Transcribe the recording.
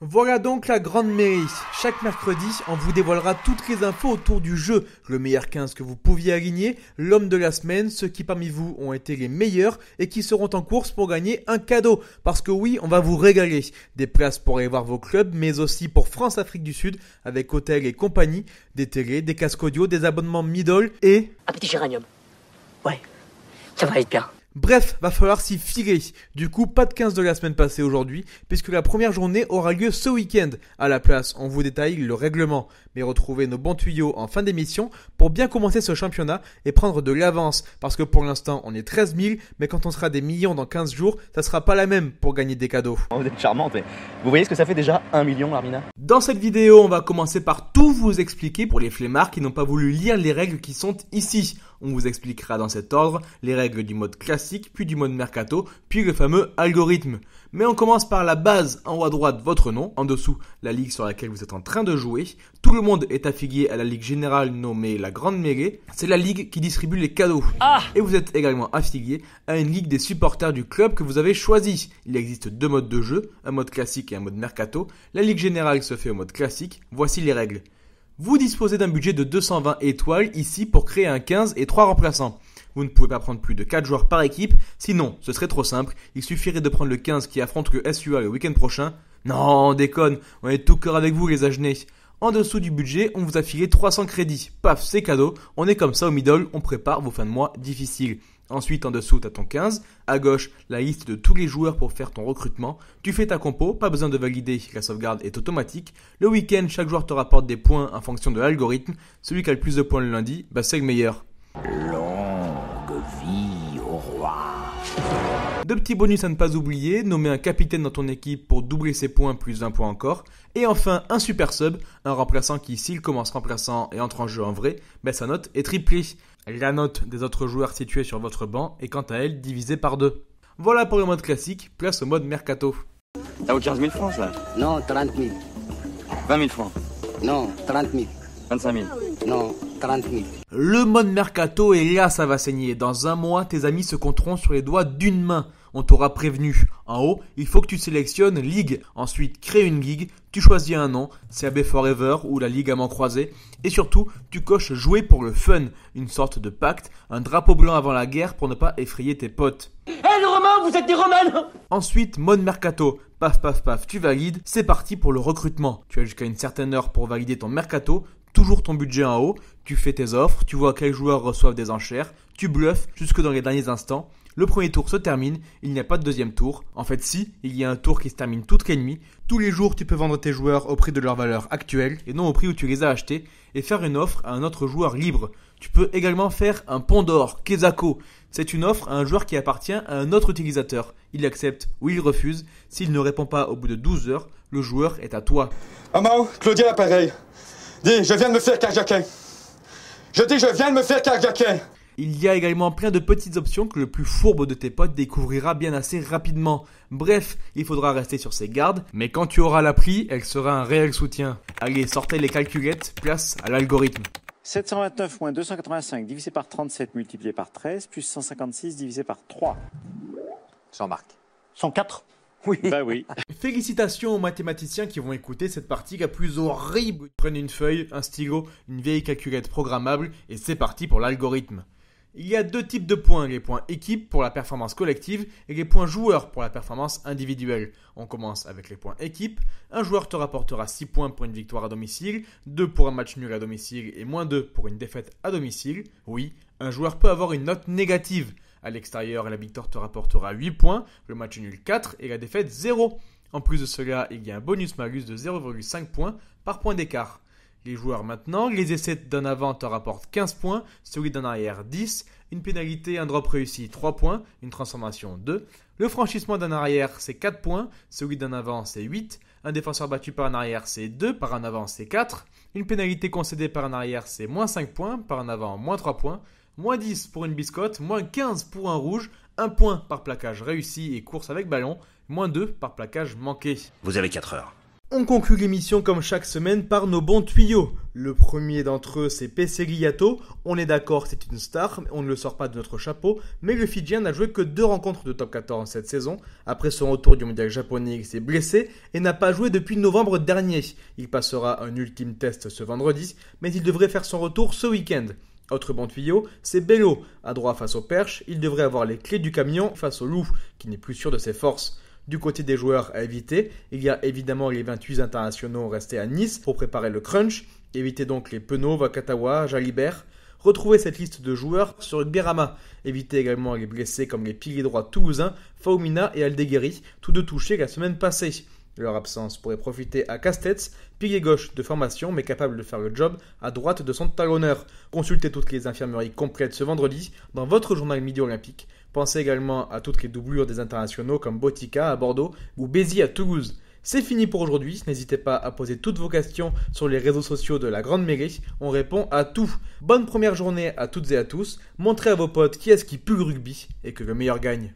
Voilà donc la grande mairie. Chaque mercredi, on vous dévoilera toutes les infos autour du jeu, le meilleur 15 que vous pouviez aligner, l'homme de la semaine, ceux qui parmi vous ont été les meilleurs et qui seront en course pour gagner un cadeau. Parce que oui, on va vous régaler. Des places pour aller voir vos clubs, mais aussi pour France-Afrique du Sud, avec hôtel et compagnie, des télés, des casques audio, des abonnements middle et... un petit géranium. Ouais, ça va être bien. Bref, va falloir s'y filer. Du coup, pas de 15 de la semaine passée aujourd'hui, puisque la première journée aura lieu ce week-end. À la place, on vous détaille le règlement, mais retrouvez nos bons tuyaux en fin d'émission pour bien commencer ce championnat et prendre de l'avance, parce que pour l'instant, on est 13 000, mais quand on sera des millions dans 15 jours, ça sera pas la même pour gagner des cadeaux. Vous êtes charmante, mais vous voyez ce que ça fait déjà 1 million, Larmina ? Dans cette vidéo, on va commencer par tout vous expliquer pour les flemmards qui n'ont pas voulu lire les règles qui sont ici. On vous expliquera dans cet ordre les règles du mode classique, puis du mode mercato, puis le fameux algorithme. Mais on commence par la base, en haut à droite votre nom, en dessous la ligue sur laquelle vous êtes en train de jouer. Tout le monde est affilié à la ligue générale nommée la Grande Mêlée. C'est la ligue qui distribue les cadeaux. Et vous êtes également affilié à une ligue des supporters du club que vous avez choisi. Il existe deux modes de jeu, un mode classique et un mode mercato. La ligue générale se fait au mode classique. Voici les règles. Vous disposez d'un budget de 220 étoiles ici pour créer un 15 et 3 remplaçants. Vous ne pouvez pas prendre plus de 4 joueurs par équipe, sinon ce serait trop simple, il suffirait de prendre le 15 qui affronte le SUA le week-end prochain. Non, on déconne, on est tout cœur avec vous les agenais. En dessous du budget, on vous a filé 300 crédits. Paf, c'est cadeau, on est comme ça au middle, on prépare vos fins de mois difficiles. Ensuite, en dessous, tu as ton 15. À gauche, la liste de tous les joueurs pour faire ton recrutement. Tu fais ta compo, pas besoin de valider, la sauvegarde est automatique. Le week-end, chaque joueur te rapporte des points en fonction de l'algorithme. Celui qui a le plus de points le lundi, c'est le meilleur. Longue vie au roi. Deux petits bonus à ne pas oublier, nommer un capitaine dans ton équipe pour doubler ses points plus 1 point encore. Et enfin, un super sub, un remplaçant qui, s'il commence remplaçant et entre en jeu en vrai, sa note est triplée. La note des autres joueurs situés sur votre banc est quant à elle divisée par 2. Voilà pour le mode classique, place au mode mercato. Ça vaut 15 000 francs, ça ? Non, 30 000. 20 000 francs ? Non, 30 000. 25 000 ? Non, 30 000. Le mode mercato est là, ça va saigner. Dans un mois, tes amis se compteront sur les doigts d'une main. On t'aura prévenu. En haut, il faut que tu sélectionnes Ligue. Ensuite, crée une ligue. Tu choisis un nom, CAB Forever ou la Ligue Amants Croisés. Et surtout, tu coches jouer pour le fun. Une sorte de pacte, un drapeau blanc avant la guerre pour ne pas effrayer tes potes. Hé les Romains, vous êtes des Romains! Ensuite, mode mercato. Paf, paf, paf, tu valides. C'est parti pour le recrutement. Tu as jusqu'à une certaine heure pour valider ton mercato. Toujours ton budget en haut. Tu fais tes offres. Tu vois quels joueurs reçoivent des enchères. Tu bluffes jusque dans les derniers instants. Le premier tour se termine, il n'y a pas de deuxième tour. En fait si, il y a un tour qui se termine toutes les nuits. Tous les jours tu peux vendre tes joueurs au prix de leur valeur actuelle et non au prix où tu les as achetés et faire une offre à un autre joueur libre. Tu peux également faire un pont d'or, Kezako. C'est une offre à un joueur qui appartient à un autre utilisateur. Il accepte ou il refuse. S'il ne répond pas au bout de 12 heures, le joueur est à toi. Amand, Claudia l'appareil. Dis, je viens de me faire carjacker. Je viens de me faire carjacker. Il y a également plein de petites options que le plus fourbe de tes potes découvrira bien assez rapidement. Bref, il faudra rester sur ses gardes, mais quand tu auras l'appli, elle sera un réel soutien. Allez, sortez les calculettes, place à l'algorithme. 729 moins 285 divisé par 37 multiplié par 13 plus 156 divisé par 3. Jean-Marc. 104. Oui. Bah oui. Félicitations aux mathématiciens qui vont écouter cette partie la plus horrible. Prenez une feuille, un stylo, une vieille calculette programmable et c'est parti pour l'algorithme. Il y a deux types de points, les points équipe pour la performance collective et les points joueurs pour la performance individuelle. On commence avec les points équipe. Un joueur te rapportera 6 points pour une victoire à domicile, 2 pour un match nul à domicile et moins 2 pour une défaite à domicile. Oui, un joueur peut avoir une note négative. À l'extérieur, la victoire te rapportera 8 points, le match nul 4 et la défaite 0. En plus de cela, il y a un bonus-malus de 0,5 points par point d'écart. Les joueurs maintenant, les essais d'un avant te rapportent 15 points, celui d'un arrière 10, une pénalité, un drop réussi 3 points, une transformation 2. Le franchissement d'un arrière c'est 4 points, celui d'un avant c'est 8, un défenseur battu par un arrière c'est 2, par un avant c'est 4, une pénalité concédée par un arrière c'est moins 5 points, par un avant moins 3 points, moins 10 pour une biscotte, moins 15 pour un rouge, 1 point par plaquage réussi et course avec ballon, moins 2 par plaquage manqué. Vous avez 4 heures. On conclut l'émission comme chaque semaine par nos bons tuyaux. Le premier d'entre eux, c'est PC Liato. On est d'accord, c'est une star, on ne le sort pas de notre chapeau, mais le Fidjien n'a joué que 2 rencontres de top 14 cette saison. Après son retour du mondial japonais, il s'est blessé et n'a pas joué depuis novembre dernier. Il passera un ultime test ce vendredi, mais il devrait faire son retour ce week-end. Autre bon tuyau, c'est Bello. À droit face au Perche, il devrait avoir les clés du camion face au Loup, qui n'est plus sûr de ses forces. Du côté des joueurs à éviter, il y a évidemment les 28 internationaux restés à Nice pour préparer le crunch. Évitez donc les Penaud, Vakatawa, Jalibert. Retrouvez cette liste de joueurs sur Rugby-Rama. Évitez également les blessés comme les piliers droits toulousains, Faumina et Aldeguerri, tous deux touchés la semaine passée. Leur absence pourrait profiter à Castex, pilier gauche de formation mais capable de faire le job à droite de son talonneur. Consultez toutes les infirmeries complètes ce vendredi dans votre journal Midi Olympique. Pensez également à toutes les doublures des internationaux comme Botica à Bordeaux ou Bézi à Toulouse. C'est fini pour aujourd'hui, n'hésitez pas à poser toutes vos questions sur les réseaux sociaux de la Grande Mêlée, on répond à tout. Bonne première journée à toutes et à tous, montrez à vos potes qui est-ce qui pue le rugby et que le meilleur gagne.